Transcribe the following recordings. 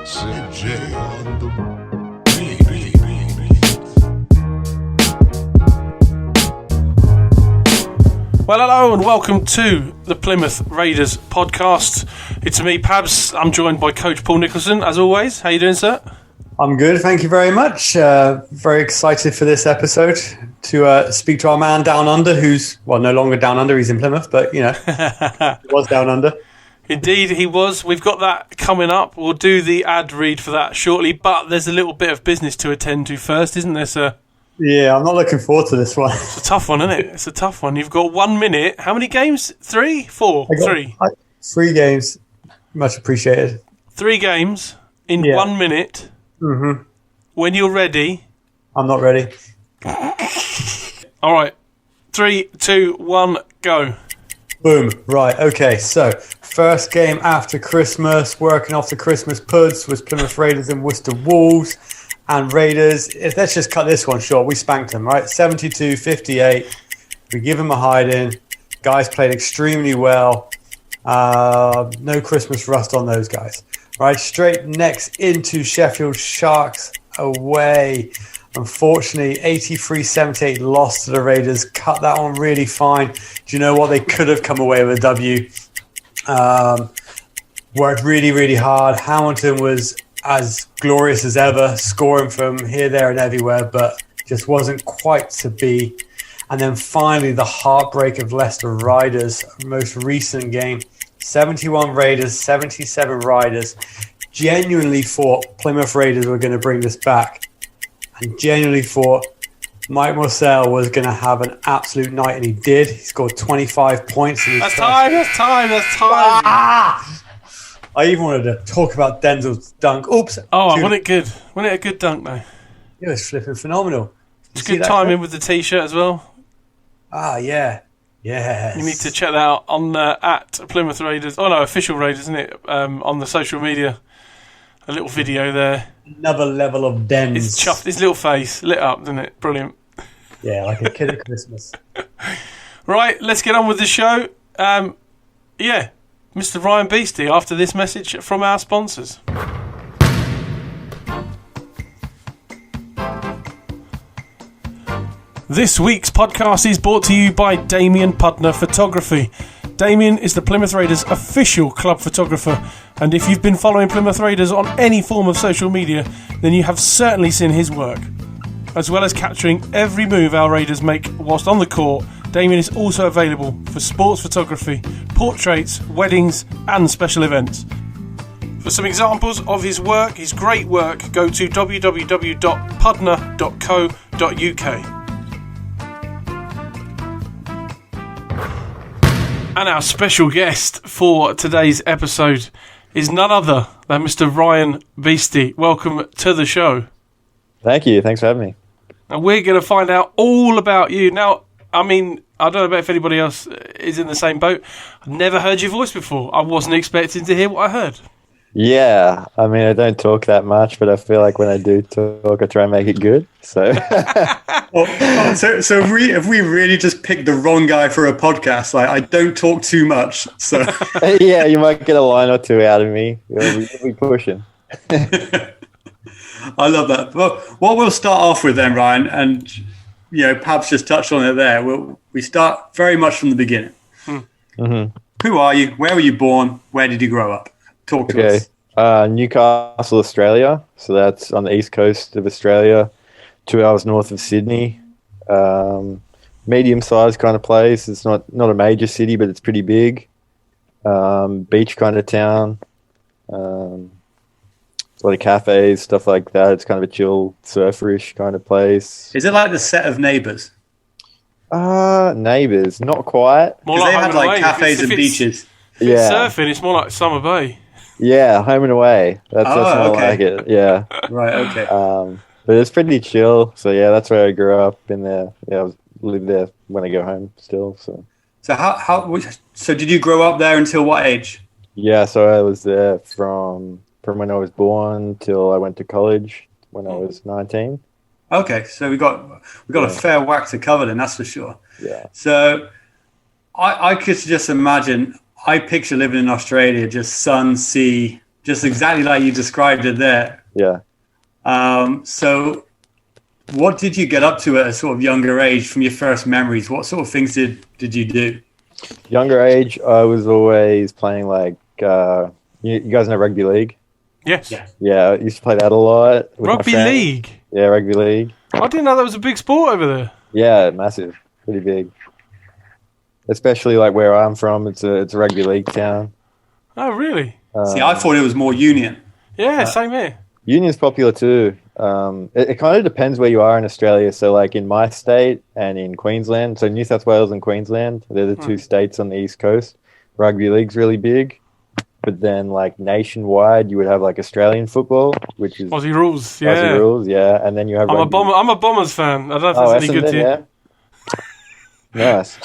CJ on the Well, hello and welcome to the Plymouth Raiders podcast. It's me, Pabs. I'm joined by Coach Paul Nicholson, as always. How you doing, sir? I'm good, thank you very much. Very excited for this episode to speak to our man down under, who's, well, no longer down under, he's in Plymouth, but, you know, he was down under. Indeed, he was. We've got that coming up. We'll do the ad read for that shortly, but there's a little bit of business to attend to first, isn't there, sir? Yeah, I'm not looking forward to this one. It's a tough one, isn't it? It's a tough one. You've got 1 minute. How many games? 3? 4? 3? 3 games. Much appreciated. 3 games in 1 minute. Mm-hmm. When you're ready. I'm not ready. All right. 3, 2, 1, go. Boom. Right, okay. So, first game after Christmas, working off the Christmas puds, was Plymouth Raiders and Worcester Wolves. And Raiders, let's just cut this one short. We spanked them, right? 72-58. We give them a hiding. Guys played extremely well. No Christmas rust on those guys. Right, straight next into Sheffield Sharks away. Unfortunately, 83-78 loss to the Raiders. Cut that one really fine. Do you know what? They could have come away with a W. Worked really, really hard. Hamilton was as glorious as ever, scoring from here, there, and everywhere, but just wasn't quite to be. And then finally, the heartbreak of Leicester Riders, most recent game, 71 Raiders, 77 Riders. Genuinely thought Plymouth Raiders were going to bring this back, and genuinely thought Mike Marcel was going to have an absolute night, and he did. He scored 25 points. That's time. I even wanted to talk about Denzel's dunk. Oops. Oh, wasn't it good? Wasn't it a good dunk, though? It was flipping phenomenal. It's good timing with the T-shirt as well. Ah, yeah. Yes. You need to check that out on at Plymouth Raiders. Oh, no, official Raiders, isn't it? On the social media. A little video there. Another level of Dens. He's chuffed. His little face lit up, isn't it? Brilliant. Yeah, like a kid at Christmas. Right, let's get on with the show. Yeah. Mr. Ryan Beisty, after this message from our sponsors. This week's podcast is brought to you by Damien Pudner Photography. Damien is the Plymouth Raiders official club photographer, and if you've been following Plymouth Raiders on any form of social media, then you have certainly seen his work. As well as capturing every move our Raiders make whilst on the court, Damien is also available for sports photography, portraits, weddings and special events. For some examples of his work, his great work, go to www.pudner.co.uk. And our special guest for today's episode is none other than Mr. Ryan Beisty. Welcome to the show. Thank you. Thanks for having me. And we're going to find out all about you. Now, I mean, I don't know if anybody else is in the same boat. I've never heard your voice before. I wasn't expecting to hear what I heard. Yeah, I mean, I don't talk that much, but I feel like when I do talk, I try and make it good. So, so if we really just picked the wrong guy for a podcast, like I don't talk too much. So yeah, you might get a line or two out of me. We'll be pushing. I love that. Well, what we'll start off with then, Ryan, and you know, Pabs just touched on it there. We start very much from the beginning. Mm-hmm. Who are you? Where were you born? Where did you grow up? Talk to us. Newcastle, Australia. So that's on the east coast of Australia, 2 hours north of Sydney. Medium-sized kind of place. It's not a major city, but it's pretty big. Beach kind of town. A lot of cafes, stuff like that. It's kind of a chill, surferish kind of place. Is it like the set of Neighbours? Neighbours, not quite. More Because like they had Home and like Away. cafes and If it's- beaches. If it's surfing, it's more like Summer Bay. Yeah, home and away. That's more okay. like it. Yeah. Right, okay. But it's pretty chill. So yeah, that's where I grew up. Been there. Yeah, I live there when I go home still. So So did you grow up there until what age? yeah, so I was there from when I was born till I went to college when I was 19. Okay, so we got a fair whack to cover then, that's for sure. Yeah. So I could just imagine. I picture living in Australia, just sun, sea, just exactly like you described it there. Yeah. So what did you get up to at a sort of younger age from your first memories? What sort of things did you do? Younger age, I was always playing like, you guys know rugby league? Yes. Yeah, I used to play that a lot. with my Rugby friends. league? Yeah, rugby league. I didn't know that was a big sport over there. Yeah, massive. Pretty big. Especially like where I'm from, it's a rugby league town. Oh, really? See, I thought it was more union. Yeah, same here. Union's popular too. It kind of depends where you are in Australia. So like in my state and in Queensland, so New South Wales and Queensland, they're the two states on the East Coast. Rugby league's really big. But then like nationwide, you would have like Australian football, which is Aussie rules, yeah. Aussie rules, yeah. And then you have I'm rugby. a Bombers fan. I don't know if that's any good to you. Yeah. Nice.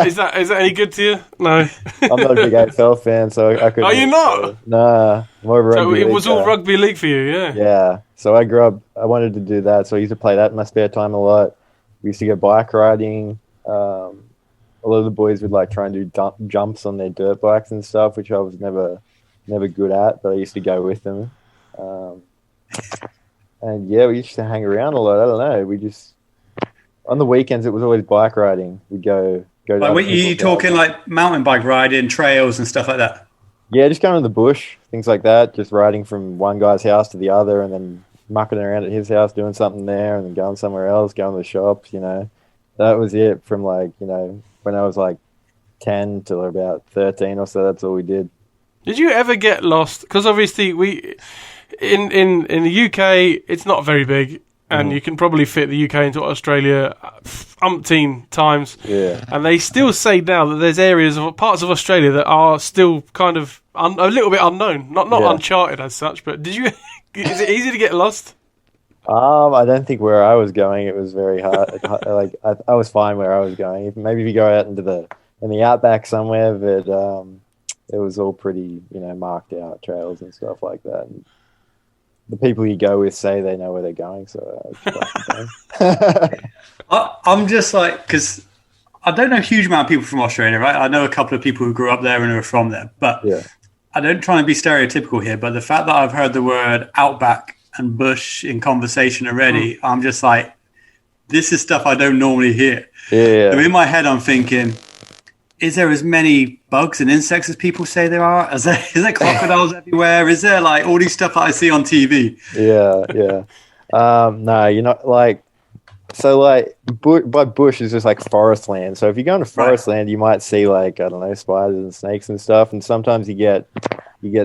Is that any good to you? No. I'm not a big AFL fan, so I couldn't. Are you not? Nah, more of a rugby So it league was all guy. rugby league for you, yeah? Yeah. So I grew up, I wanted to do that. So I used to play that in my spare time a lot. We used to go bike riding. A lot of the boys would like try and do jumps on their dirt bikes and stuff, which I was never good at, but I used to go with them. And yeah, we used to hang around a lot. I don't know. We just, on the weekends, it was always bike riding. We'd go. Like, were you talking like mountain bike riding, trails and stuff like that? Yeah, just going to the bush, things like that. Just riding from one guy's house to the other, and then mucking around at his house, doing something there, and then going somewhere else, going to the shops. You know, that was it. From like, you know, when I was like 10 till about 13 or so. That's all we did. Did you ever get lost? Because obviously we in the UK, it's not very big. And you can probably fit the UK into Australia umpteen times. Yeah. And they still say now that there's areas of parts of Australia that are still kind of a little bit unknown. Not uncharted as such, but did you? Is it easy to get lost? I don't think where I was going it was very hard. Like I was fine where I was going. Maybe if you go out into the outback somewhere, but it was all pretty, you know, marked out trails and stuff like that. And the people you go with say they know where they're going, so I'm just like, because I don't know a huge amount of people from Australia, right? I know a couple of people who grew up there and who are from there, but yeah. I don't try and be stereotypical here, but the fact that I've heard the word outback and bush in conversation already, I'm just like, this is stuff I don't normally hear. Yeah. So in my head, I'm thinking, is there as many bugs and insects as people say there are? Is there crocodiles everywhere? Is there like all these stuff that I see on TV? Yeah. No, you're not like, so like by bush is just like forest land. So if you go into forest land, you might see like, I don't know, spiders and snakes and stuff. And sometimes you get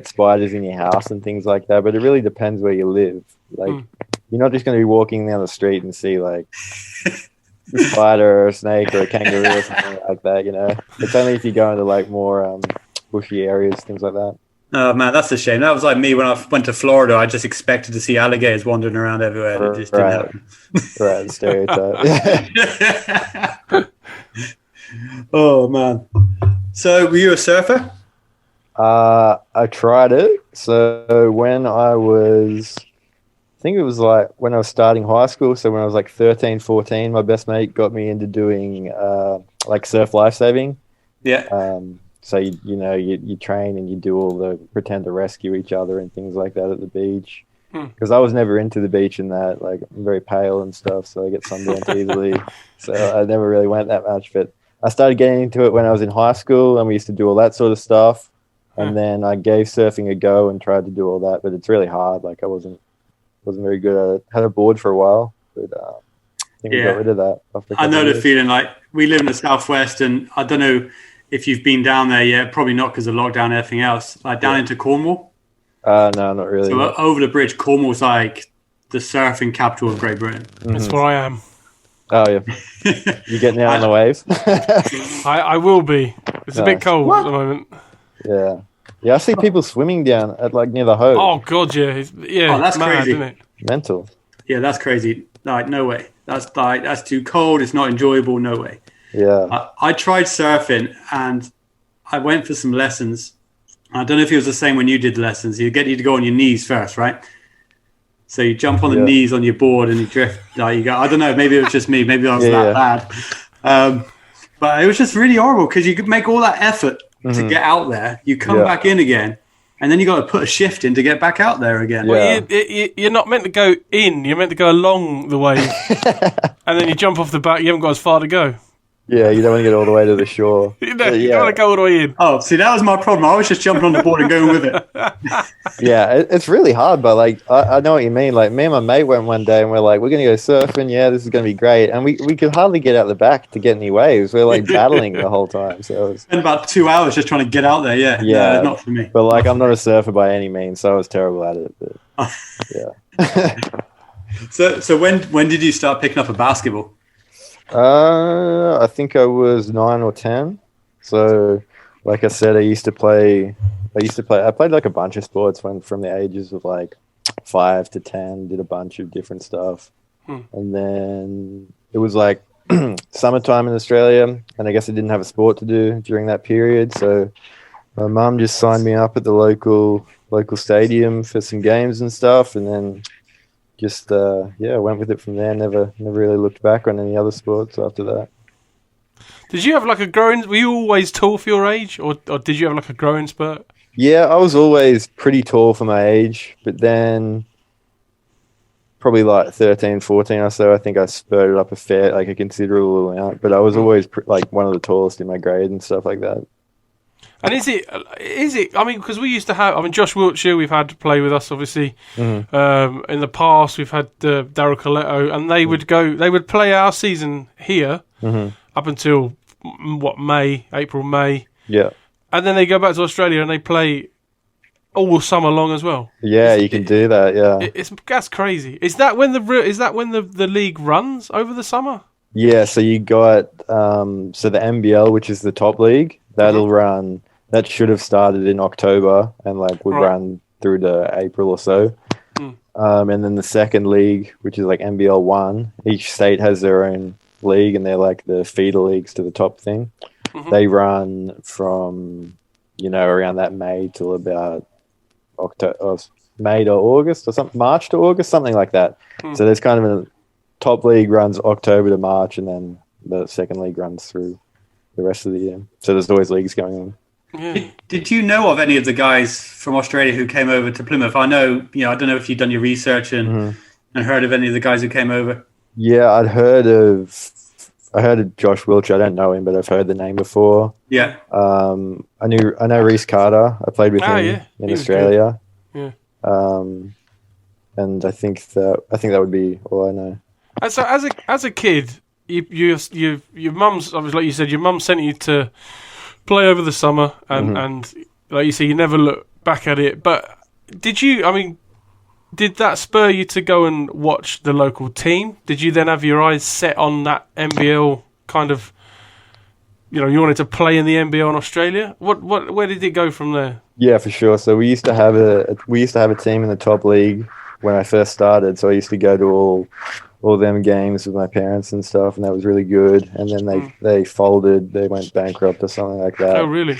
spiders in your house and things like that. But it really depends where you live. Like you're not just going to be walking down the street and see like a spider or a snake or a kangaroo or something like that, you know. It's only if you go into like more bushy areas, things like that. Oh man, that's a shame. That was like me when I went to Florida. I just expected to see alligators wandering around everywhere. And it just didn't happen. Right, stereotype. Oh man. So were you a surfer? I tried it. So when I was, I think it was like when I was starting high school. So when I was like 13, 14, my best mate got me into doing like surf lifesaving. Yeah. So you train and you do all the pretend to rescue each other and things like that at the beach. Because I was never into the beach and that. Like I'm very pale and stuff, so I get sunburnt easily. So I never really went that much. But I started getting into it when I was in high school, and we used to do all that sort of stuff. And then I gave surfing a go and tried to do all that, but it's really hard. Like I wasn't very good at it. Had a board for a while, but I think we got rid of that. I know the feeling. Like we live in the southwest, and I don't know if you've been down there yet. Probably not because of lockdown and everything else. Like down into Cornwall. No, not really. So over the bridge, Cornwall's like the surfing capital of Great Britain. That's where I am. Oh yeah, you getting out on the waves? I will be. It's a bit cold at the moment. Yeah. I see people swimming down at like near the Hove. Oh god, yeah. Oh, that's mad, crazy. Isn't it? Mental. Yeah, that's crazy. Like no way. That's too cold. It's not enjoyable. No way. Yeah. I tried surfing and I went for some lessons. I don't know if it was the same when you did the lessons. You get you to go on your knees first, right? So you jump on the knees on your board and you drift. Like you go. I don't know. Maybe it was just me. Maybe I was that bad. But it was just really horrible because you could make all that effort to get out there. You come back in again and then you got to put a shift in to get back out there again. Well, you're not meant to go in. You're meant to go along the wave, and then you jump off the back. You haven't got as far to go. Yeah, you don't want to get all the way to the shore. You don't want to go all the way in. Oh, see, that was my problem. I was just jumping on the board and going with it. Yeah, it's really hard, but like I know what you mean. Like me and my mate went one day and we're like, we're gonna go surfing. Yeah, this is gonna be great. And we could hardly get out the back to get any waves. We're like battling the whole time. So it was spent about 2 hours just trying to get out there. Yeah, no, not for me. But like I'm not a surfer by any means, so I was terrible at it. But, yeah. So when did you start picking up a basketball? I think I was 9 or 10. So, like I said, I played like a bunch of sports from the ages of like 5 to 10. Did a bunch of different stuff, and then it was like summertime in Australia, and I guess I didn't have a sport to do during that period. So, my mum just signed me up at the local stadium for some games and stuff, and then. Just went with it from there. Never really looked back on any other sports after that. Did you have like a growing? Were you always tall for your age, or did you have like a growing spurt? Yeah, I was always pretty tall for my age, but then probably like 13, 14 or so, I think I spurted up a considerable amount. But I was always like one of the tallest in my grade and stuff like that. And is it? I mean, because we used to have. I mean, Josh Wiltshire, we've had to play with us, obviously. Mm-hmm. In the past, we've had Daryl Coletto, and they would go. They would play our season here up until April, May. Yeah. And then they go back to Australia and they play all summer long as well. Yeah, you can do that. Yeah. That's crazy. Is that when the league runs over the summer? Yeah. So you got the NBL, which is the top league, that'll run. That should have started in October and would run through to April or so. And then the second league, which is like NBL 1, each state has their own league and they're like the feeder leagues to the top thing. Mm-hmm. They run from, around that May till about May to August or something, March to August, something like that. So there's kind of a top league runs October to March and then the second league runs through the rest of the year. So there's always leagues going on. Yeah. Did you know of any of the guys from Australia who came over to Plymouth? I know, I don't know if you've done your research and heard of any of the guys who came over. Yeah, I heard of Josh Wiltshire. I don't know him, but I've heard the name before. Yeah. I know Reece Carter. I played with him in Australia. Good. Yeah. And I think that would be all I know. And so as a kid, your mum's, obviously, like you said, your mum sent you to play over the summer, and like you say, you never look back at it. But did that spur you to go and watch the local team? Did you then have your eyes set on that NBL kind of, you wanted to play in the NBL in Australia? Where did it go from there? Yeah, for sure. So we used to have a team in the top league when I first started. So I used to go to all them games with my parents and stuff, and that was really good. And then they folded, they went bankrupt or something like that. Oh, really?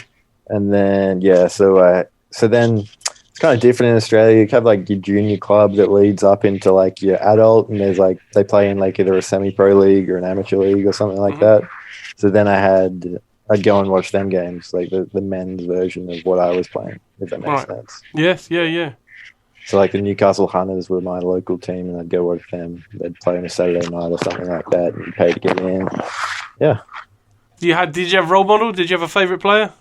And then so then it's kind of different in Australia. You have like your junior club that leads up into like your adult, and there's like they play in like either a semi-pro league or an amateur league or something like that. So then I'd go and watch them games, like the men's version of what I was playing, if that makes sense. Yes, yeah. So like the Newcastle Hunters were my local team, and I'd go watch them. They'd play on a Saturday night or something like that, and pay to get in. Yeah. Did you have a role model? Did you have a favourite player?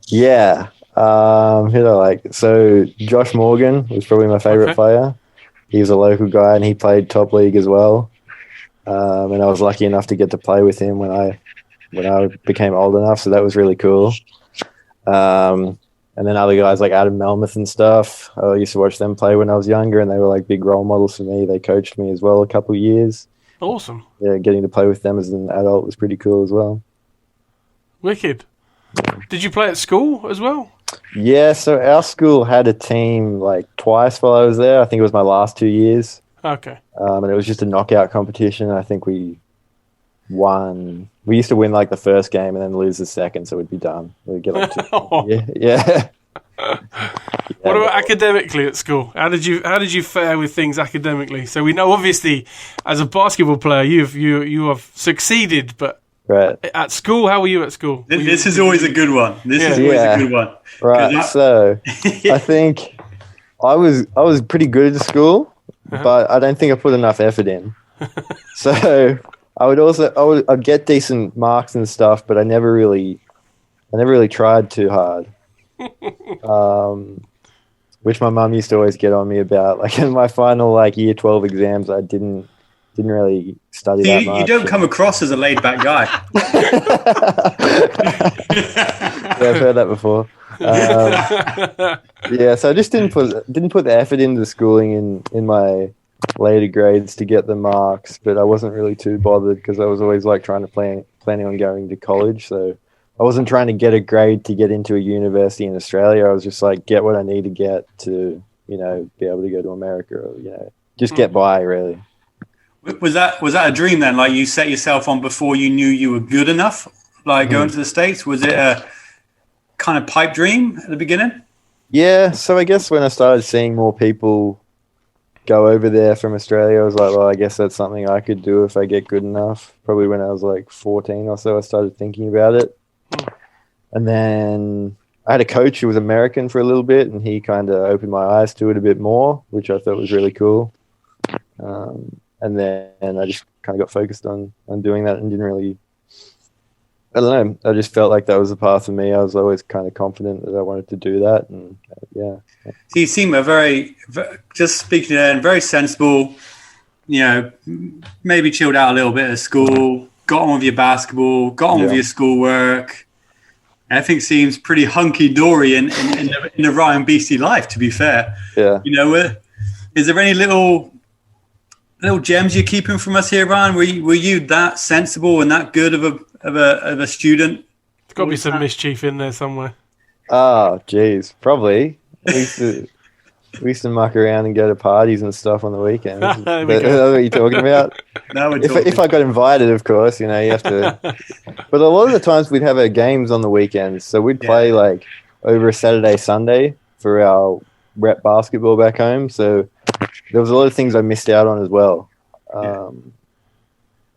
Yeah. Who did I like? So Josh Morgan was probably my favourite player. He was a local guy, and he played top league as well. And I was lucky enough to get to play with him when I became old enough, so that was really cool. And then other guys like Adam Melmoth and stuff. I used to watch them play when I was younger, and they were like big role models for me. They coached me as well a couple of years. Awesome. Yeah, getting to play with them as an adult was pretty cool as well. Wicked. Did you play at school as well? Yeah, so our school had a team like twice while I was there. I think it was my last 2 years. Okay. And it was just a knockout competition. I think we won. We used to win like the first game and then lose the second, so we'd be done. We'd get like yeah. What about academically at school? How did you fare with things academically? So we know obviously as a basketball player you have succeeded, but Right. At school, how were you at school? This is always a good one. This is always a good one. Right. So I think I was pretty good at school, but I don't think I put enough effort in. So I'd get decent marks and stuff, but I never really tried too hard. Which my mum used to always get on me about. Like in my final year 12 exams, I didn't really study that much. You don't come across as a laid back guy. Yeah, I've heard that before. Yeah, so I just didn't put the effort into the schooling in my later grades to get the marks, but I wasn't really too bothered because I was always planning on going to college. So I wasn't trying to get a grade to get into a university in Australia. I was just get what I need to get to, be able to go to America or, just get by really. Was that a dream then? Like you set yourself on before you knew you were good enough? Like going to the States? Was it a kind of pipe dream at the beginning? Yeah. So I guess when I started seeing more people go over there from Australia, I was like, well, I guess that's something I could do if I get good enough. Probably when I was 14 or so, I started thinking about it. And then I had a coach who was American for a little bit, and he kind of opened my eyes to it a bit more, which I thought was really cool. And then I just kind of got focused on doing that and didn't really, I don't know, I just felt like that was the path for me. I was always kind of confident that I wanted to do that. And yeah. So you seem just speaking then, very sensible, maybe chilled out a little bit at school, got on with your basketball, got on with your schoolwork. Everything seems pretty hunky-dory in the Ryan Beisty life, to be fair. Yeah. Is there any little gems you're keeping from us here, Ryan? Were you that sensible and that good of a student? There's got to be some mischief in there somewhere. Oh, geez, probably. We used to muck around and go to parties and stuff on the weekends. That's what you're talking about? No, if I got invited, of course, you have to. But a lot of the times we'd have our games on the weekends, so we'd play over a Saturday, Sunday for our rep basketball back home. So there was a lot of things I missed out on as well. And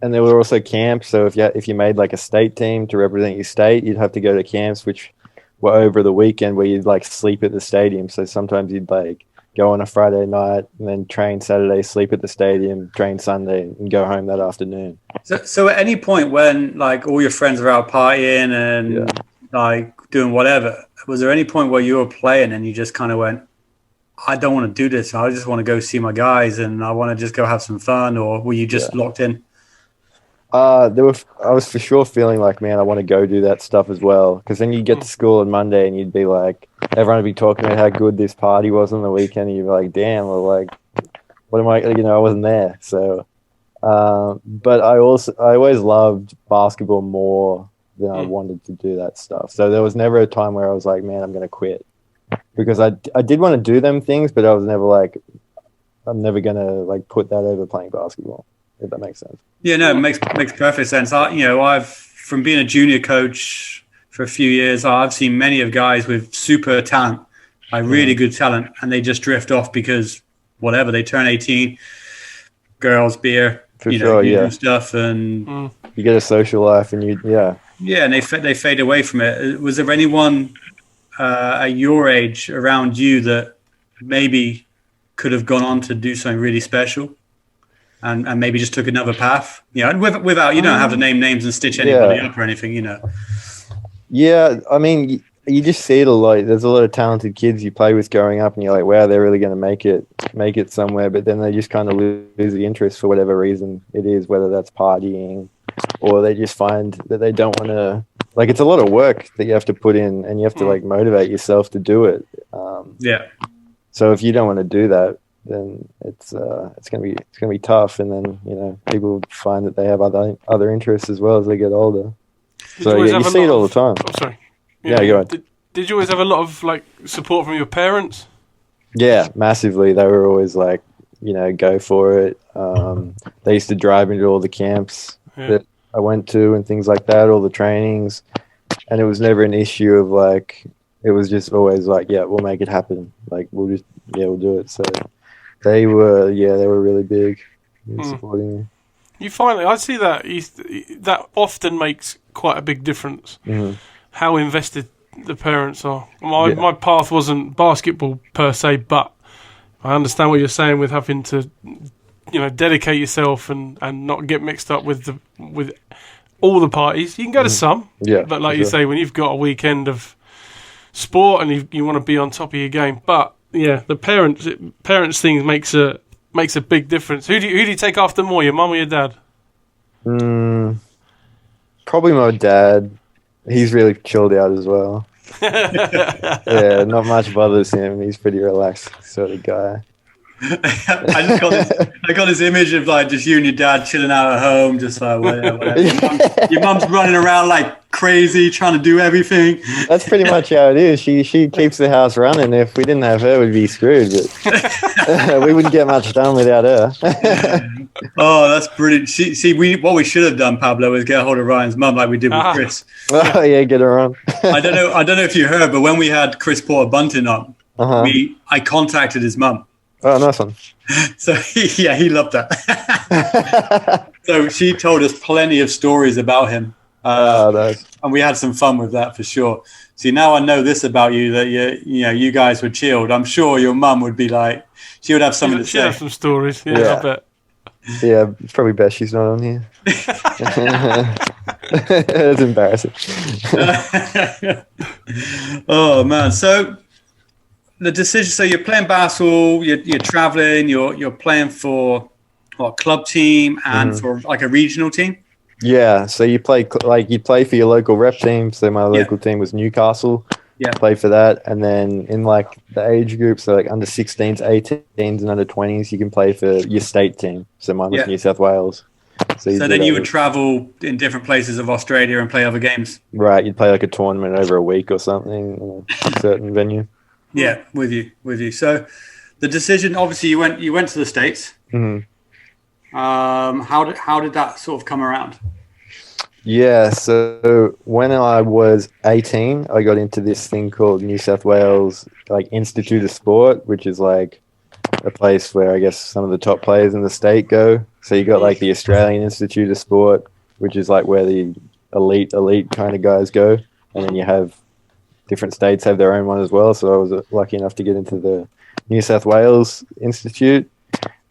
there were also camps. So if you made a state team to represent your state, you'd have to go to camps, which were over the weekend where you'd sleep at the stadium. So sometimes you'd go on a Friday night and then train Saturday, sleep at the stadium, train Sunday, and go home that afternoon. So at any point when all your friends were out partying and doing whatever, was there any point where you were playing and you just kind of went, I don't want to do this. I just want to go see my guys and I want to just go have some fun? Or were you just locked in? I was for sure feeling man, I want to go do that stuff as well. Because then you'd get to school on Monday and you'd be everyone would be talking about how good this party was on the weekend. And you'd be like, damn, well, what am I, I wasn't there. So, but I always loved basketball more than I wanted to do that stuff. So there was never a time where I was like, man, I'm going to quit. Because I did want to do them things, but I was never I'm never going to put that over playing basketball, if that makes sense. Yeah, no, it makes perfect sense. I've from being a junior coach for a few years, I've seen many of guys with super talent, really good talent, and they just drift off because whatever, they turn 18, girls, beer, do stuff, and you get a social life, and and they fade away from it. Was there anyone at your age around you that maybe could have gone on to do something really special? And maybe just took another path, and without you don't have to name names and stitch anybody up or anything, Yeah, I mean, you just see it a lot. There's a lot of talented kids you play with growing up, and you're like, wow, they're really going to make it somewhere. But then they just kind of lose the interest for whatever reason it is, whether that's partying or they just find that they don't want to. It's a lot of work that you have to put in, and you have to motivate yourself to do it. So if you don't want to do that, then it's gonna be tough, and then people find that they have other interests as well as they get older. So you see it all the time. Oh, sorry. Yeah, go ahead. Did you always have a lot of support from your parents? Yeah, massively. They were always go for it. They used to drive me to all the camps that I went to and things like that, all the trainings, and it was never an issue of it was just always we'll make it happen. We'll do it. So they were really big in supporting me. You finally, I see that. That often makes quite a big difference. How invested the parents are. My path wasn't basketball per se, but I understand what you're saying with having to, dedicate yourself and not get mixed up with all the parties. You can go to some, but like you say, when you've got a weekend of sport and you want to be on top of your game, but yeah, the parents thing makes a big difference. Who do you take after more, your mum or your dad? Probably my dad. He's really chilled out as well. Yeah, not much bothers him. He's pretty relaxed sort of guy. I got this image of like just you and your dad chilling out at home, just like whatever. Your mum's running around like crazy, trying to do everything. That's pretty much how it is. She keeps the house running. If we didn't have her, we'd be screwed. But we wouldn't get much done without her. Oh, that's brilliant. What we should have done, Pablo, is get a hold of Ryan's mum like we did with Chris. Oh yeah, get her on. I don't know if you heard, but when we had Chris Porter Bunting on, I contacted his mum. Oh, nice one. So he loved that. So she told us plenty of stories about him. Nice. And we had some fun with that for sure. See, now I know this about you, that you guys were chilled. I'm sure your mum would be like, she would have something to say. She'd have some stories. Yeah, I bet. Yeah, it's probably best she's not on here. It's embarrassing. Oh man! So the decision. So you're playing basketball. You're traveling. You're playing for a club team and for like a regional team. Yeah. So you play for your local rep team. So my local team was Newcastle. Yeah. Play for that, and then in like the age groups, so like under 16s, 18s, and under 20s, you can play for your state team. So mine was New South Wales. So then you would travel in different places of Australia and play other games. Right, you'd play like a tournament over a week or something in a certain venue. Yeah, with you. So the decision, obviously, you went to the States. Mm-hmm. How did that sort of come around? Yeah, so when I was 18, I got into this thing called New South Wales Institute of Sport, which is like a place where I guess some of the top players in the state go. So you got like the Australian Institute of Sport, which is like where the elite kind of guys go. And then you have different states have their own one as well. So I was lucky enough to get into the New South Wales Institute.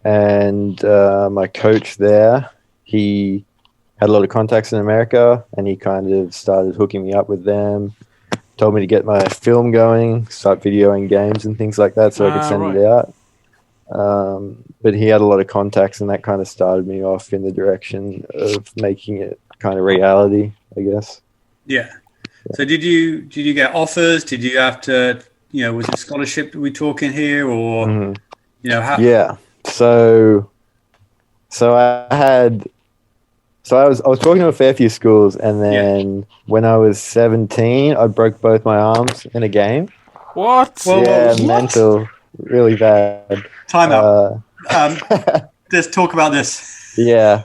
And my coach there, he had a lot of contacts in America, and he kind of started hooking me up with them, told me to get my film going, start videoing games and things like that so I could send it out. But he had a lot of contacts, and that kind of started me off in the direction of making it kind of reality, I guess. Yeah. So did you get offers? Did you have to, was it scholarship we talking here, or, how? Yeah. So I was talking to a fair few schools, and then when I was 17, I broke both my arms in a game. What? What? Mental, really bad. Time out. Let's talk about this. Yeah.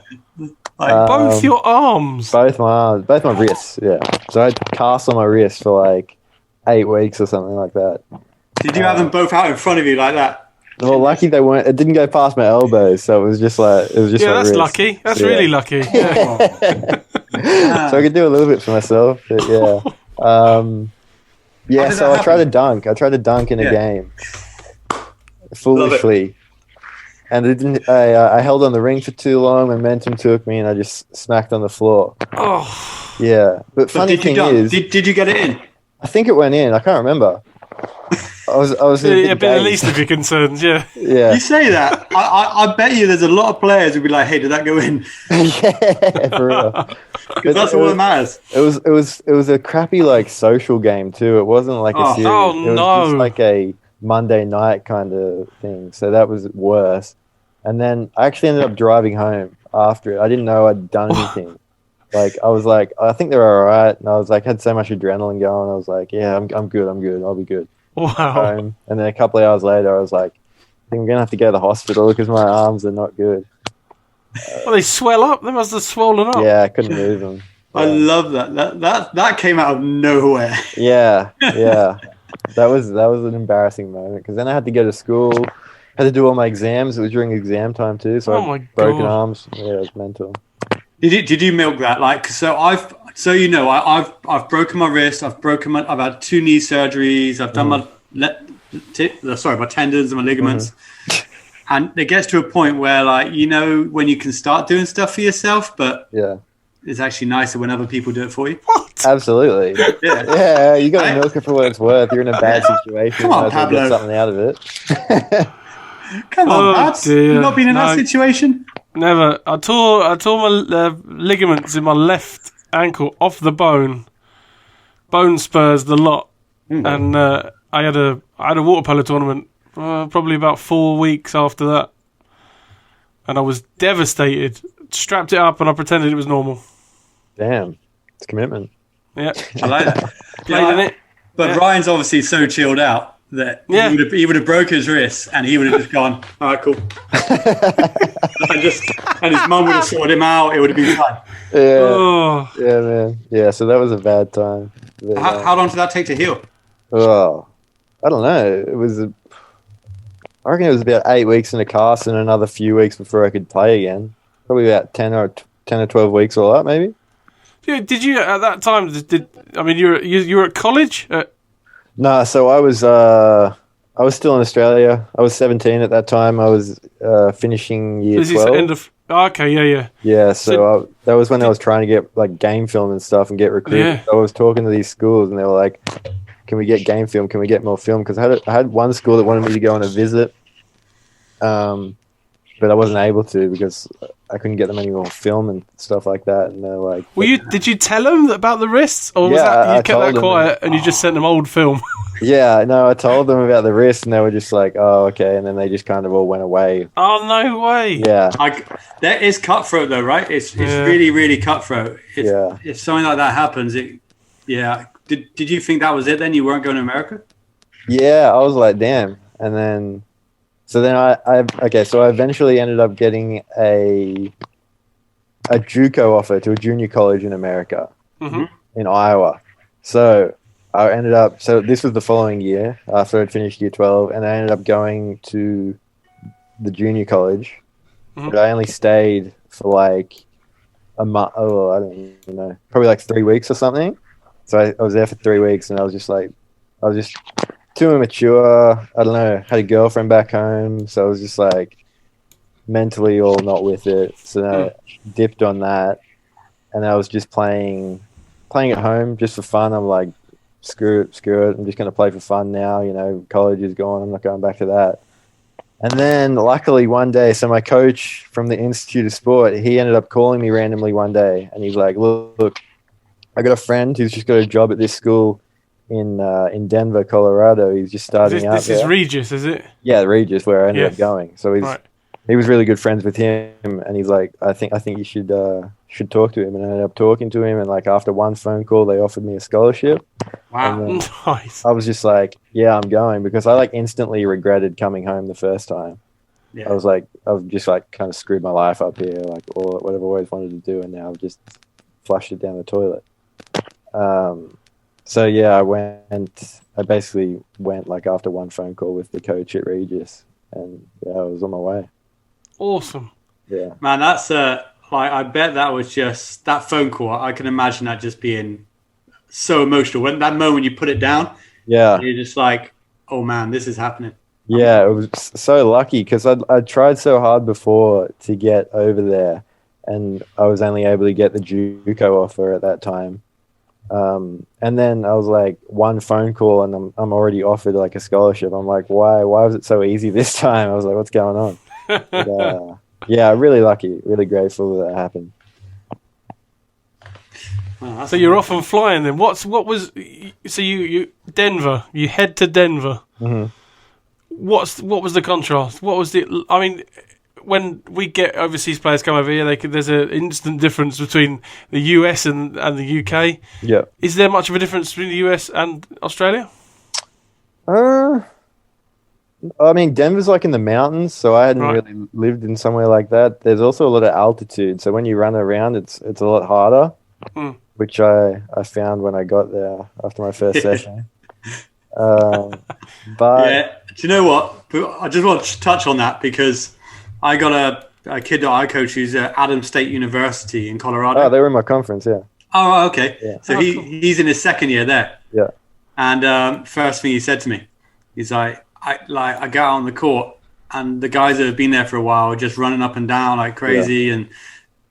Both your arms? Both my arms, both my wrists, yeah. So I had cast on my wrist for like 8 weeks or something like that. Did you have them both out in front of you like that? Well, lucky they weren't. It didn't go past my elbows, so it was just my that's wrist. Lucky. That's really lucky. Yeah. So I could do a little bit for myself, but yeah. So I tried to dunk. In a game, foolishly, and it didn't. I held on the ring for too long. Momentum took me, and I just smacked on the floor. Oh, yeah. But funny thing is, did you get it in? I think it went in. I can't remember. I was been at least of your concerns, yeah. You say that. I bet you there's a lot of players who'd be like, "Hey, did that go in?" Yeah, for real. Because that's all that matters. It was a crappy social game too. It wasn't like a series. It was just like a Monday night kind of thing. So that was worse. And then I actually ended up driving home after it. I didn't know I'd done anything. I was like, I think they're all right. And I was like, had so much adrenaline going. I was like, yeah, I'm good. I'll be good. Wow. And then a couple of hours later, I was like, I think I'm going to have to go to the hospital because my arms are not good. Well, they swell up. They must have swollen up. Yeah, I couldn't move them. Yeah. I love that. That came out of nowhere. Yeah. That was an embarrassing moment because then I had to go to school Had to do all my exams. It was during exam time too, so Oh I my had broken God. arms. Yeah, it was mental. Did you milk that? Like, I've broken my wrist. I've had 2 knee surgeries. I've done my tendons and my ligaments. And it gets to a point where, like, when you can start doing stuff for yourself, but Yeah, it's actually nicer when other people do it for you. What? absolutely. Yeah. Yeah, you got to milk it for what it's worth. You're in a bad situation. Come on, you might as well Pablo. get something out of it. Come on, Oh, Babs. dear. You've not been in that No. situation? Never. I tore my ligaments in my left ankle off the bone spurs the lot, and I had a water polo tournament probably about 4 weeks after that, and I was devastated. Strapped it up and I pretended it was normal. Damn, it's commitment. Yeah, I like that. played in it. But Yeah. Ryan's obviously so chilled out that Yeah. he would have broke his wrist and he would have just gone, all right, cool. and his mum would have sorted him out. It would have been fine. Yeah, Oh, yeah, man. Yeah, so that was a bad time. But, How long did that take to heal? oh, I don't know. I reckon it was about 8 weeks in a cast and another few weeks before I could play again. Probably about 10 or 12 weeks all up, maybe. did you at that time? You were at college? No, so I was still in Australia. I was 17 at that time. I was finishing year This is 12. end of. Okay, yeah. Yeah, so that was when I was trying to get like game film and stuff and get recruited. Yeah. So I was talking to these schools and they were like, "Can we get game film? Can we get more film?" Because I had one school that wanted me to go on a visit, but I wasn't able to because I couldn't get them any more film and stuff like that. And they're like, Did you tell them about the wrists, or was Yeah, that you I kept told that them. quiet and you just sent them old film? "Yeah, no." I told them about the wrist and they were just like, "Oh, okay," and then they just kind of all went away. Oh no way! Yeah, That is cutthroat, though, right? It's Yeah. really, really cutthroat. Yeah. If something like that happens, Did you think that was it then? You weren't going to America? yeah. I was like, "Damn," and then. So then I eventually ended up getting a JUCO offer to a junior college in America, in Iowa. So I ended up. So this was the following year after I'd finished year 12, and I ended up going to the junior college. But I only stayed for like a month. Oh, I don't even know. Probably like 3 weeks or something. So I was there for 3 weeks, and I was just too immature. I don't know. Had a girlfriend back home, so I was just like mentally all not with it. So then I dipped on that, and I was just playing at home just for fun. I'm like, screw it. I'm just going to play for fun now. College is gone. I'm not going back to that. And then luckily one day, so my coach from the Institute of Sport, he ended up calling me randomly one day, and he's like, look, I got a friend who's just got a job at this school in Denver, Colorado. He's just starting out This there. is Regis, is it? Yeah, Regis, where I ended up going. So he was really good friends with him, and he's like, I think you should talk to him. And I ended up talking to him, and like after one phone call, they offered me a scholarship. Wow. And then Nice. I was just like, yeah, I'm going, because I like instantly regretted coming home the first time. Yeah. I was just like kind of screwed my life up here, like all whatever I always wanted to do, and now I've just flushed it down the toilet. So yeah, I basically went like after one phone call with the coach at Regis, and yeah, I was on my way. Awesome. Yeah. Man, that's I bet that was just that phone call. I can imagine that just being so emotional. When that moment you put it down, Yeah. you're just like, oh man, this is happening. Yeah, it was so lucky because I'd tried so hard before to get over there, and I was only able to get the JUCO offer at that time. And then I was like, one phone call and I'm already offered like a scholarship. I'm like, why was it so easy this time? I was like, what's going on? But, yeah, really lucky, really grateful that happened. Wow, So you're off and flying then. You Denver? You head to Denver. Mm-hmm. What was the contrast? What was the? I mean, when we get overseas players come over here, there's an instant difference between the US and the UK. Yeah. Is there much of a difference between the US and Australia? I mean, Denver's like in the mountains, so I hadn't Right. really lived in somewhere like that. There's also a lot of altitude, so when you run around, it's a lot harder, which I found when I got there after my first session. But yeah, Do you know what? I just want to touch on that because I got a kid that I coach who's at Adams State University in Colorado. Oh, they were in my conference, yeah. Oh, okay. Yeah. So he's in his second year there. Yeah. And first thing he said to me, he's like, I get out on the court and the guys that have been there for a while are just running up and down like crazy and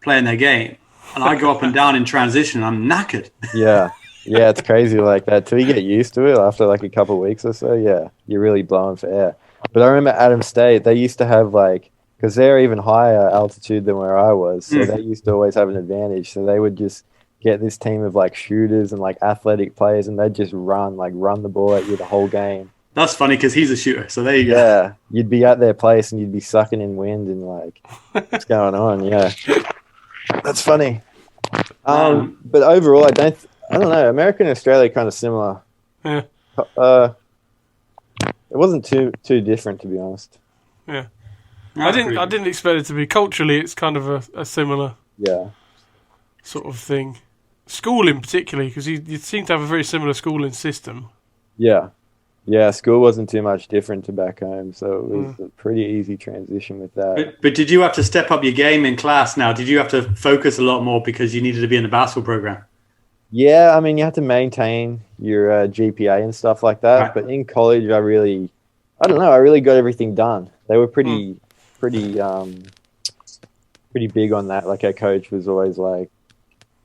playing their game. And I go up and down in transition and I'm knackered. Yeah. Yeah, it's crazy like that. Till you get used to it after like a couple of weeks or so, yeah, you're really blowing for air. But I remember Adams State, they used to have like, because they're even higher altitude than where I was, so they used to always have an advantage. So they would just get this team of like shooters and like athletic players and they'd just run the ball at you the whole game. That's funny because he's a shooter, so there you go. Yeah, you'd be at their place and you'd be sucking in wind and like, what's going on? Yeah, that's funny. But overall, I don't know. America and Australia are kind of similar. Yeah. It wasn't too different, to be honest. Yeah. I didn't expect it to be. Culturally, it's kind of a similar sort of thing. Schooling particularly, because you seem to have a very similar schooling system. Yeah. Yeah, school wasn't too much different to back home, so it was a pretty easy transition with that. But did you have to step up your game in class now? Did you have to focus a lot more because you needed to be in the basketball program? Yeah, I mean, you have to maintain your GPA and stuff like that. Right. But in college, I really got everything done. They were pretty big on that. Like our coach was always like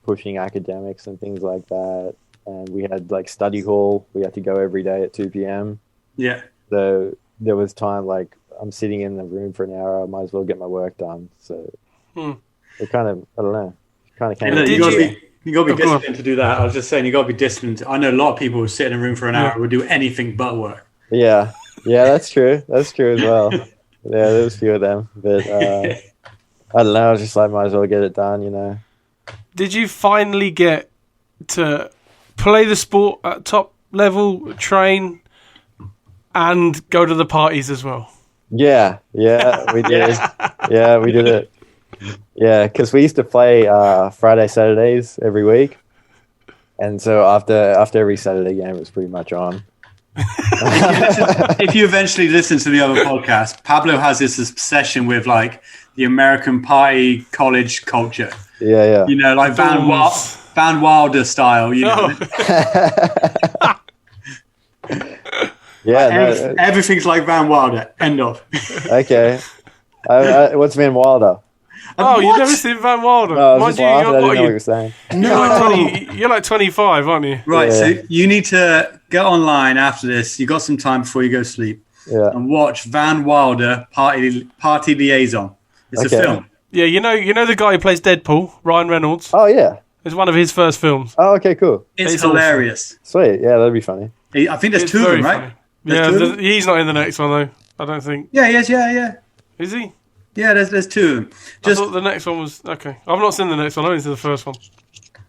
pushing academics and things like that. And we had like study hall. We had to go every day at 2 p.m. Yeah. So there was time like I'm sitting in the room for an hour. I might as well get my work done. So it kind of, I don't know, kind of came. You got to be disciplined to do that. I was just saying, you got to be disciplined. I know a lot of people who sit in a room for an hour would do anything but work. Yeah, that's true. That's true as well. Yeah, there's a few of them, but I don't know. I was just like, might as well get it done, you know. Did you finally get to play the sport at top level, train, and go to the parties as well? Yeah, we did. Yeah, we did it. Yeah, because we used to play Friday, Saturdays every week. And so after every Saturday game, it was pretty much on. If you eventually listen to the other podcast, Pablo has this obsession with like the American party college culture. Yeah. You know, like Van Wilder style, you know. Everything's like Van Wilder. End of. Okay. What's Van Wilder? Oh, you've never seen Van Wilder? No, I didn't know what you were saying. You're like 25, aren't you? Right, so you need to get online after this. You got some time before you go to sleep. Yeah. And watch Van Wilder Party Liaison. It's a film. Yeah, you know the guy who plays Deadpool, Ryan Reynolds? Oh, yeah. It's one of his first films. Oh, okay, cool. It's hilarious. Awesome. Sweet, yeah, that'd be funny. I think there's two of them, right? He's not in the next one, though. I don't think. Yeah, he is, yeah. Is he? Yeah, there's two of them. I thought the next one was... Okay. I've not seen the next one. I've only seen the first one.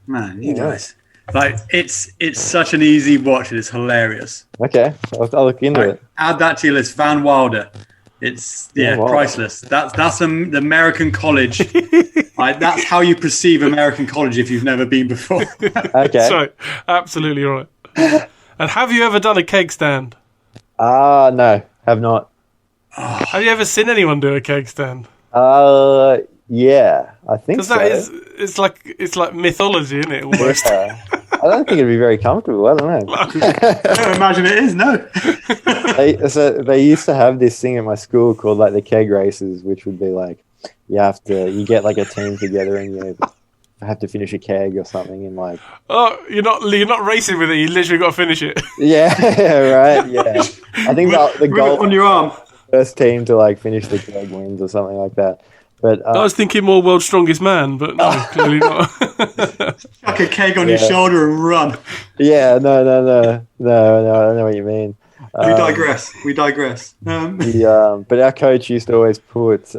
Man, you guys. Like, it's such an easy watch. It's hilarious. Okay. I'll look into it. Add that to your list. Van Wilder. It's, priceless. That's the American college. Like, that's how you perceive American college if you've never been before. Okay. So, absolutely right. And have you ever done a keg stand? No, have not. Have you ever seen anyone do a keg stand? Yeah, I think so. Because it's like mythology, isn't it? Almost. Yeah. I don't think it'd be very comfortable. I don't know. I don't imagine it is. No. They used to have this thing at my school called like the keg races, which would be like you get like a team together and you have to finish a keg or something and like. Oh, you're not racing with it. You literally got to finish it. Yeah, right. Yeah, I think the goal on your arm. First team to like finish the keg wins or something like that. But I was thinking more World's Strongest Man, but no, clearly not. Chuck a keg on your shoulder and run. Yeah, no, I don't know what you mean. We digress. But our coach used to always put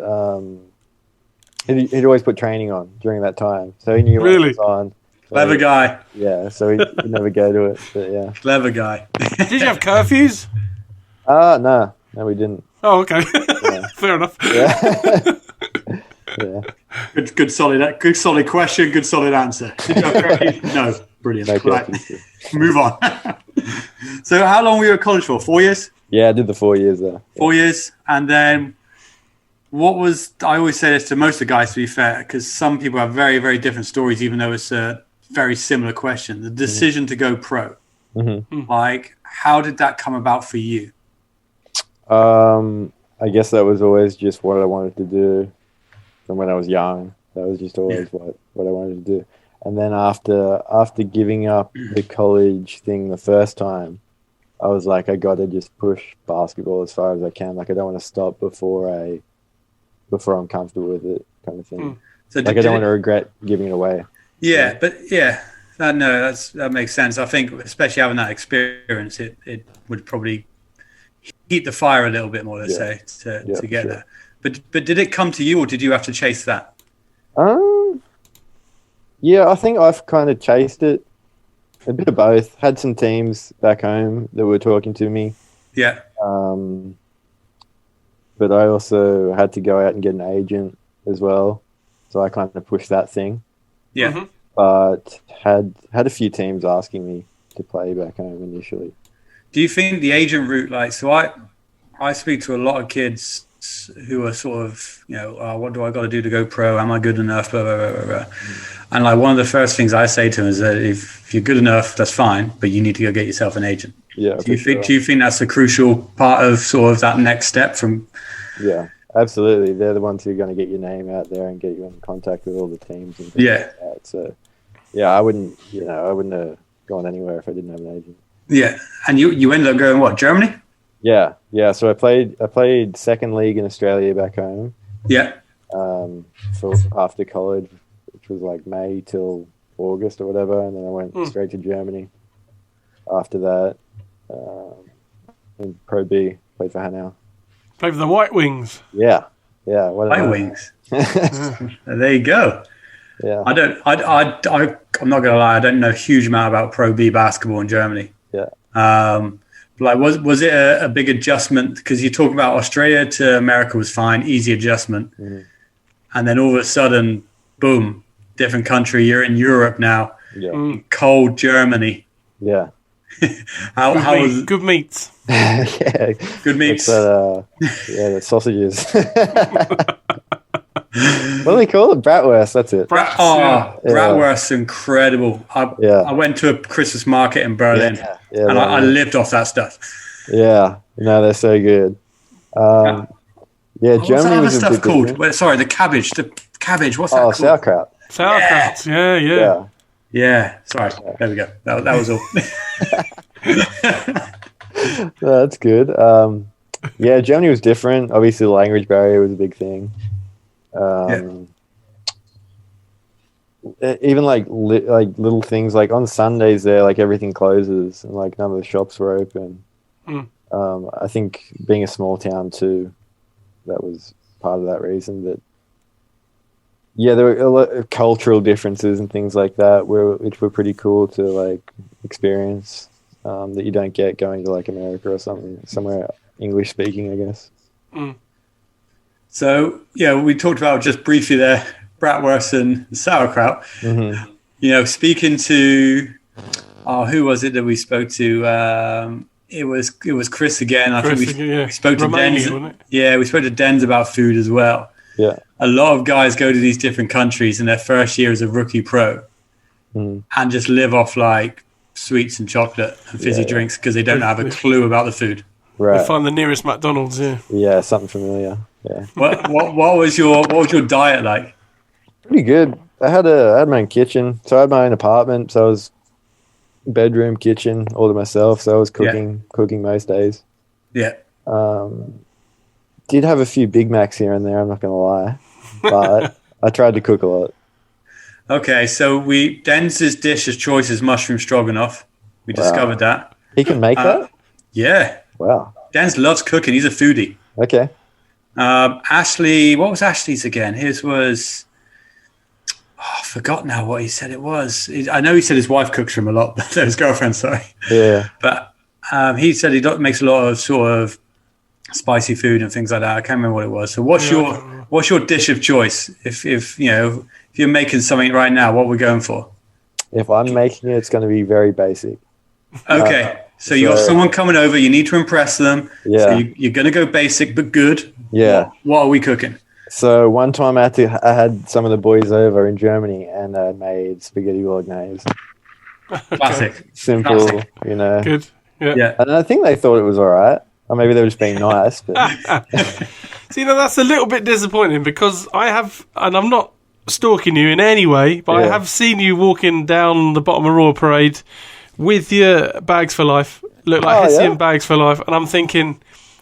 he'd always put training on during that time, so he knew what was on. So Clever guy. Yeah, so he'd never go to it. But yeah, clever guy. Did you have curfews? No, we didn't. Oh, okay. Yeah. Fair enough. Yeah. Yeah. Good solid question. Good solid answer. Did you have curfews? No. Brilliant. No, right. Move on. So how long were you at college for? 4 years? Yeah, I did the 4 years there. 4 years, and then what was? I always say this to most of the guys, to be fair, because some people have very, very different stories, even though it's a very similar question. The decision to go pro, like, how did that come about for you? I guess that was always just what I wanted to do from when I was young. That was just always what I wanted to do. And then after giving up the college thing the first time, I was like, I got to just push basketball as far as I can. Like, I don't want to stop before I'm comfortable with it, kind of thing. So I don't want to regret giving it away. Yeah, but that makes sense. I think, especially having that experience, it would probably heat the fire a little bit more, let's say, to get there. But did it come to you, or did you have to chase that? Yeah, I think I've kind of chased it. A bit of both. Had some teams back home that were talking to me. Yeah. But I also had to go out and get an agent as well. So I kind of pushed that thing. Yeah. Mm-hmm. But had a few teams asking me to play back home initially. Do you think the agent route, like, so I speak to a lot of kids who are sort of, what do I got to do to go pro? Am I good enough? Blah, blah, blah, blah, blah. And like one of the first things I say to them is that if you're good enough, that's fine, but you need to go get yourself an agent. Yeah. Do you think that's a crucial part of sort of that next step from? Yeah, absolutely. They're the ones who are going to get your name out there and get you in contact with all the teams and things like that. So yeah, I wouldn't have gone anywhere if I didn't have an agent. Yeah. And you ended up going what, Germany? Yeah. So I played second league in Australia back home. Yeah. For after college, which was like May till August or whatever, and then I went straight to Germany. After that, in Pro B, played for Hanau. Played for the White Wings. Yeah. White Wings. There you go. Yeah. I'm not gonna lie, I don't know a huge amount about Pro B basketball in Germany. Yeah. Like, was it a big adjustment? Because you talk about Australia to America was fine, easy adjustment, and then all of a sudden, boom, different country. You're in Europe now. Yeah. Cold Germany. Yeah. How was good meats? Yeah. Good meats. The sausages. What do they call it? Bratwurst. That's it. Bratwurst, incredible. I went to a Christmas market in Berlin, and I lived off that stuff. Yeah, no, they're so good. Germany was a bit called? Wait, sorry, the cabbage. What's that called? Sauerkraut. Sauerkraut. Yeah. Sorry. There we go. That was all. No, that's good. Germany was different. Obviously, the language barrier was a big thing. Even like little things, like on Sundays there, like everything closes and like none of the shops were open. I think being a small town too, that was part of that reason. That there were a lot of cultural differences and things like that, which were pretty cool to like experience, that you don't get going to like America or something, somewhere English speaking, I guess. So we talked about just briefly there, bratwurst and sauerkraut. Speaking to, who was it that we spoke to? It was Chris again. I think we spoke to Romania, Denz. wasn't it? Yeah, we spoke to Denz about food as well. Yeah, a lot of guys go to these different countries in their first year as a rookie pro, and just live off like sweets and chocolate and fizzy drinks because they don't have a clue about the food. Right. They find the nearest McDonald's. Yeah, something familiar. Yeah. What was your diet like? Pretty good. I had my own kitchen, so I had my own apartment. So I was bedroom, kitchen, all to myself. So I was cooking most days. Yeah. Did have a few Big Macs here and there. I'm not going to lie, but I tried to cook a lot. Okay, so Denz's dish of choice is mushroom stroganoff. We discovered that. He can make that? Yeah. Wow. Denz loves cooking. He's a foodie. Okay. Ashley, what was Ashley's again? His was, I forgot now what he said it was. I know he said his wife cooks for him a lot, but his girlfriend, sorry. Yeah. But he said he makes a lot of sort of spicy food and things like that. I can't remember what it was. So what's your dish of choice? If you're making something right now, what we're going for? If I'm making it, it's going to be very basic. Okay. So you got someone coming over. You need to impress them. Yeah. So you're going to go basic but good. Yeah. What are we cooking? So one time I had some of the boys over in Germany, and I made spaghetti bolognese. Classic. Simple, Classic. you know. Good. Yeah. And I think they thought it was all right. Or maybe they were just being nice. But See, that's a little bit disappointing because I have, and I'm not stalking you in any way, but I Yeah. have seen you walking down the bottom of Royal Parade with your bags for life. Look like Hessian bags for life. And I'm thinking,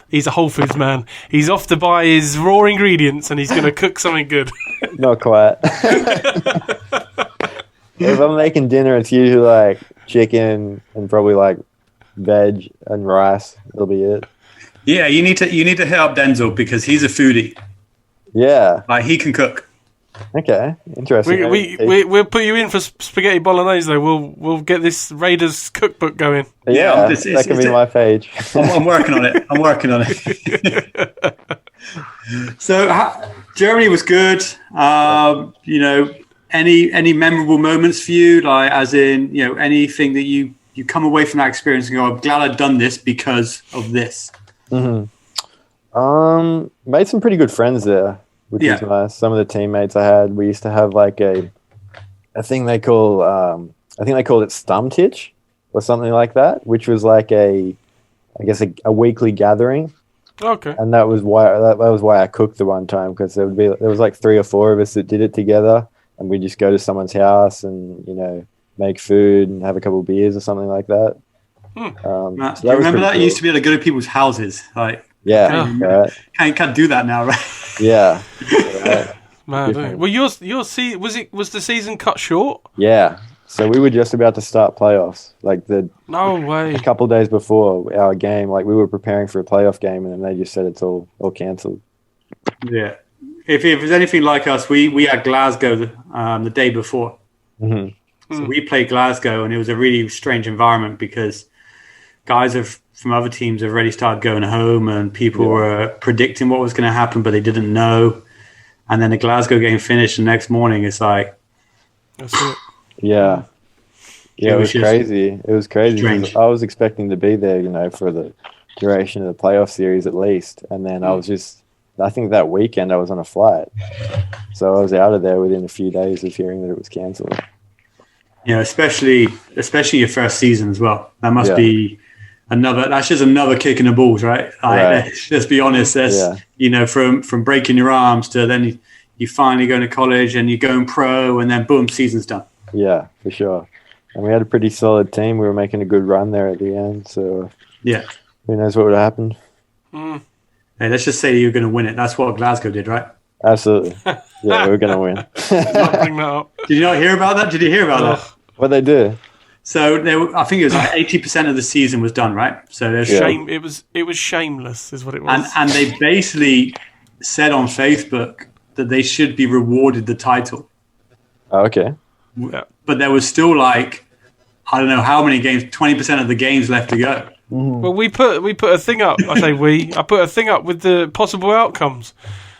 he's a Whole Foods man. He's off to buy his raw ingredients and he's going to cook something good. not quite. If I'm making dinner, it's usually like chicken and probably like veg and rice. That'll be it. Yeah, you need to hit up Denzel because he's a foodie. Yeah. Like he can cook. Okay. Interesting. We'll put you in for spaghetti bolognese though. We'll get this Raiders cookbook going. Yeah, it's- that can be it's- my page. I'm working on it. So Germany was good. Any memorable moments for you? Like, as in, anything that you come away from that experience and go, I'm glad I've done this because of this. Made some pretty good friends there, which was nice. Some of the teammates I had, we used to have like a thing they call, I think they called it Stumtitch or something like that, which was like a weekly gathering. Okay. And that was why I cooked the one time, because there was like 3 or 4 of us that did it together, and we'd just go to someone's house and make food and have a couple of beers or something like that. Matt, So do you remember that? cool. You used to be able to go to people's houses. Like, Yeah, right. can't do that now, right? Yeah, right. Man, well, was the season cut short? Yeah. So we were just about to start playoffs, like No way. a couple of days before our game. Like we were preparing for a playoff game, and then they just said it's all cancelled. Yeah. If it was anything like us, we had Glasgow the day before. Mm-hmm. So we played Glasgow, and it was a really strange environment because guys from other teams have already started going home, and people were predicting what was going to happen, but they didn't know. And then the Glasgow game finished, and the next morning it's like, That's it. Yeah. Yeah, it was just crazy. It was crazy. strange. I was expecting to be there, for the duration of the playoff series at least. And then I think that weekend I was on a flight. So I was out of there within a few days of hearing that it was cancelled. especially your first season as well. That must be that's just another kick in the balls, right? Right. Let's just be honest. That's, from breaking your arms to then you finally going to college and you're going pro, and then boom, season's done. Yeah, for sure. And we had a pretty solid team. We were making a good run there at the end. So Yeah. who knows what would have happened? Hey, let's just say you're going to win it. That's what Glasgow did, right? Absolutely. Yeah, we were going to win. Not bring that up. Did you not hear about that? Did you hear about that? What'd they do? So I think it was like 80% of the season was done, right? So there's Shame. It was shameless, is what it was. and they basically said on Facebook that they should be rewarded the title. Oh, okay. Yeah. But there was still like, I don't know how many games, 20% of the games left to go. Well, we put a thing up. I put a thing up with the possible outcomes.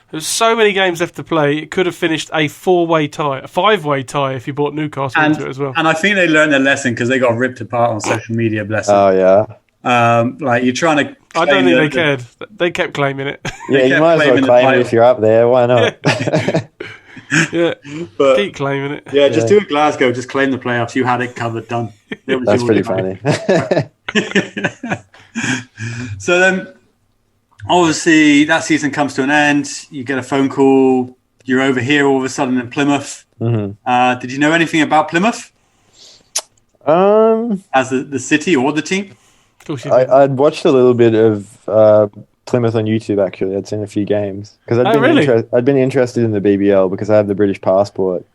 There's so many games left to play. It could have finished a 4-way tie, a 5-way tie if you brought Newcastle into it as well. And I think they learned their lesson because they got ripped apart on social media, bless them. Oh, yeah. Like you're trying to. I don't think they cared. They kept claiming it. Yeah, you kept might as well claiming the claim it title. if you're up there. Why not? Yeah, But keep claiming it. yeah, just do it, Glasgow. Just claim the playoffs. You had it covered, done. It was That's yours, pretty right? funny. So then, obviously, that season comes to an end. You get a phone call. You're over here all of a sudden in Plymouth. Mm-hmm. Did you know anything about Plymouth as the city or the team? Of course you did. I'd watched a little bit of Plymouth on YouTube, actually. I'd seen a few games. Because I'd been interested in the BBL because I have the British passport.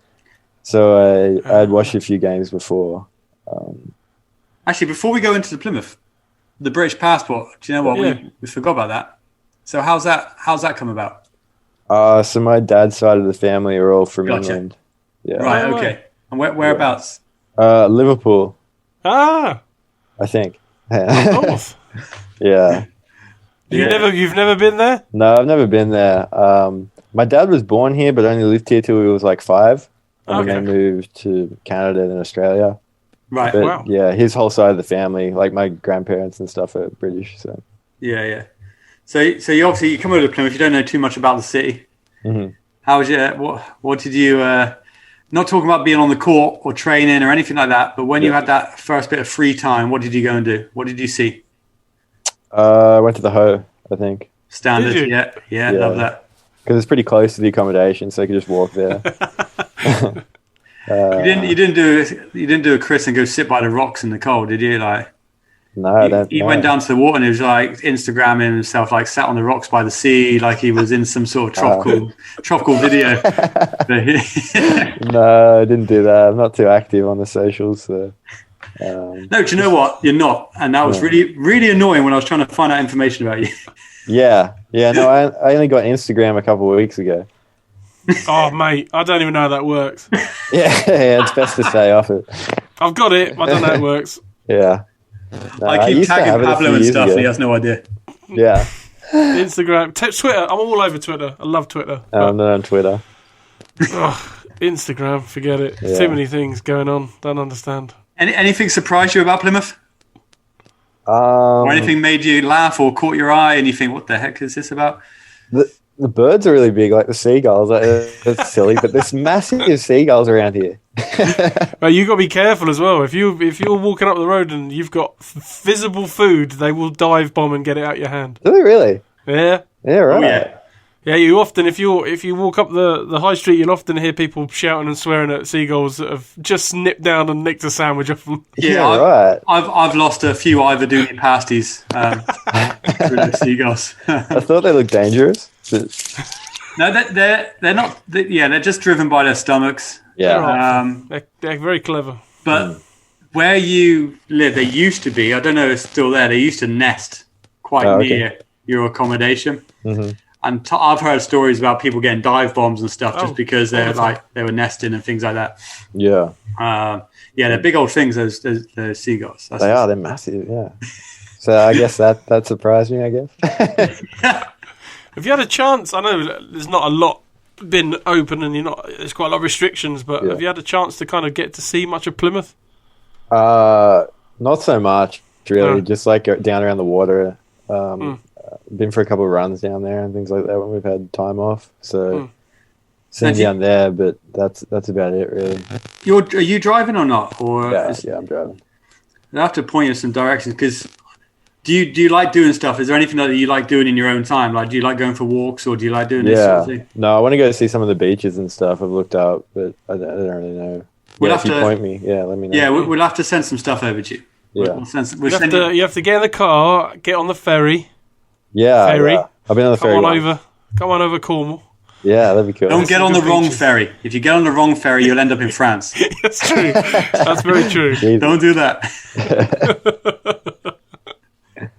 So I'd watched a few games before. Actually, before we go into the Plymouth, the British passport. Do you know what we forgot about that? So how's that come about? So my dad's side of the family are all from Gotcha. England. Yeah. Right. Oh, Okay. right. And whereabouts? Liverpool, Ah, I think. North. Yeah. You've never been there? No, I've never been there. My dad was born here, but only lived here till he was like 5. And then they moved to Canada and Australia. Right. But Wow. yeah, his whole side of the family, like my grandparents and stuff, are British. So Yeah. So you obviously you come over to Plymouth. You don't know too much about the city. Mhm. How was your what did you? Not talking about being on the court or training or anything like that, but when you had that first bit of free time, what did you go and do? What did you see? I went to the Ho, I think, Standard, Did you? yeah, Yeah. love that. because it's pretty close to the accommodation, so I could just walk there. You didn't do a Chris and go sit by the rocks in the cold, did you? Like No, he went down to the water and he was like Instagramming himself, like sat on the rocks by the sea, like he was in some sort of tropical video. No, I didn't do that. I'm not too active on the socials. So, No, do you know what? You're not, and that was really, really annoying when I was trying to find out information about you. yeah. No, I only got Instagram a couple of weeks ago. Oh, mate, I don't even know how that works. Yeah, it's best to stay off it. I've got it. I don't know how it works. Yeah. No, I keep used to tagging have it a Pablo few and years stuff, ago. and he has no idea. Yeah, Instagram, Twitter. I'm all over Twitter. I love Twitter. I'm not on Twitter. Instagram, forget it. Yeah. Too many things going on. Don't understand. Anything surprised you about Plymouth? Or anything made you laugh or caught your eye and you think, what the heck is this about? The birds are really big, like the seagulls. Like, that's silly, but there's massive seagulls around here. But you got to be careful as well. If you're walking up the road and you've got visible food, they will dive bomb and get it out your hand. Do they really? Yeah. Yeah, right. Oh, yeah. Yeah, you often, if you walk up the high street, you'll often hear people shouting and swearing at seagulls that have just snipped down and nicked a sandwich off them. Yeah, right. I've lost a few Iverduni pasties through the seagulls. I thought they looked dangerous. But No, they're not. They're just driven by their stomachs. yeah, They're very clever. But where you live, they used to be. I don't know if it's still there. They used to nest quite near your accommodation. Mm-hmm. And I've heard stories about people getting dive bombs and stuff just because they were nesting and things like that. yeah. They're big old things. Those seagulls. They're massive. Yeah. So I guess that surprised me. I guess. If you had a chance, I know there's not a lot been open and there's quite a lot of restrictions, but have you had a chance to kind of get to see much of Plymouth? Not so much, really. Just like down around the water. Been for a couple of runs down there and things like that when we've had time off. So sitting down there, but that's about it, really. Are you driving or not? Or Yeah, I'm driving. I have to point you in some directions because do you like doing stuff? Is there anything that you like doing in your own time? Like, do you like going for walks or do you like doing this sort of thing? No, I want to go see some of the beaches and stuff. I've looked up, but I don't really know. If you point me, let me know. Yeah, we'll have to send some stuff over to you. Yeah. You have to get in the car, get on the ferry. Yeah, Ferry. yeah. I've been on the ferry. Come on over Cornwall. Yeah, that'd be cool. Don't get on the wrong beaches. ferry. If you get on the wrong ferry, you'll end up in France. That's true. That's very true. Jesus. Don't do that.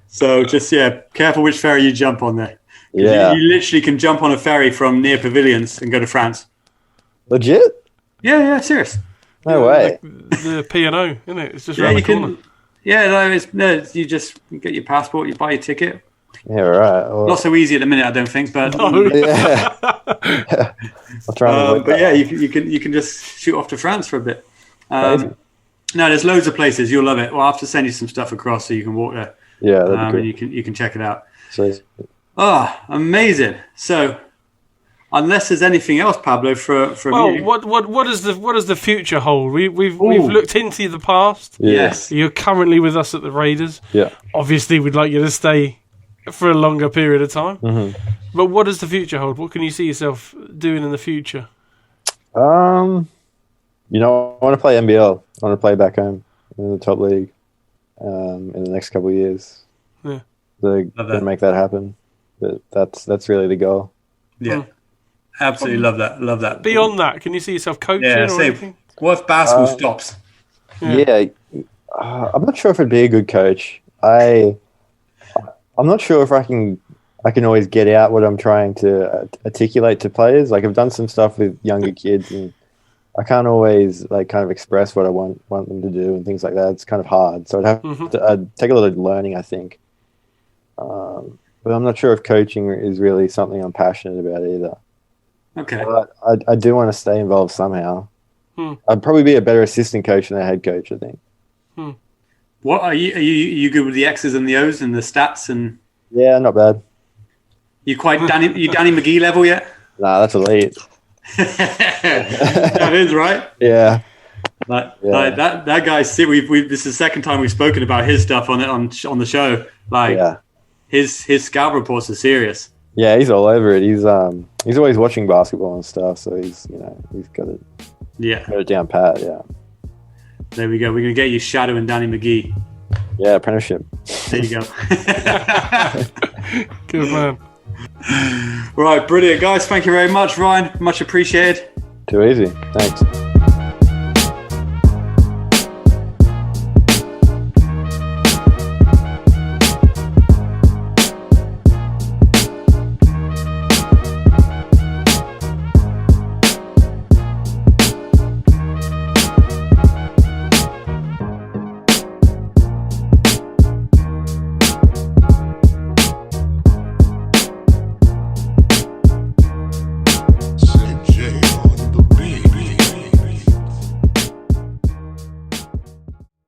So just careful which ferry you jump on there. Yeah, You literally can jump on a ferry from near Pavilions and go to France. legit? Yeah, serious. No way. The P&O, isn't it? It's just Yeah, around the you corner. can. Yeah, no, you just get your passport, you buy your ticket. Yeah, right. Well, Not so easy at the minute, I don't think, but yeah. I'll try and avoid but that. yeah, you can just shoot off to France for a bit. Crazy. No, there's loads of places you'll love it. Well, I'll have to send you some stuff across so you can walk there. Yeah, that'd be And cool. you can check it out. So, Amazing. So, unless there's anything else, Pablo, from you. what does the future hold? We've looked into the past. yeah. Yes. You're currently with us at the Raiders. Yeah. Obviously, we'd like you to stay for a longer period of time. Mm-hmm. But what does the future hold? What can you see yourself doing in the future? I want to play NBL. I want to play back home in the top league in the next couple of years. Yeah. To make that happen. But that's really the goal. Yeah. Absolutely love that. Love that. Beyond that, can you see yourself coaching or anything? What if basketball stops? Yeah, I'm not sure if I'd be a good coach. I'm not sure if I can always get out what I'm trying to articulate to players. Like I've done some stuff with younger kids, and I can't always kind of express what I want them to do and things like that. It's kind of hard, so I'd take a lot of learning, I think. But I'm not sure if coaching is really something I'm passionate about either. Okay. But I do want to stay involved somehow. I'd probably be a better assistant coach than a head coach, I think. What are you good with the X's and the O's and the stats and? Yeah, not bad. You Danny McGee level yet? Nah, that's elite. That is right. Yeah. Like that guy's. This is the second time we've spoken about his stuff on the show. Like his scout reports are serious. Yeah, he's all over it. He's always watching basketball and stuff, so he's got it. Yeah, got it down pat. Yeah. There we go. We're gonna get you shadowing Danny McGee. Yeah, apprenticeship. There you go. Good man. Right, brilliant, guys. Thank you very much, Ryan. Much appreciated. Too easy. Thanks.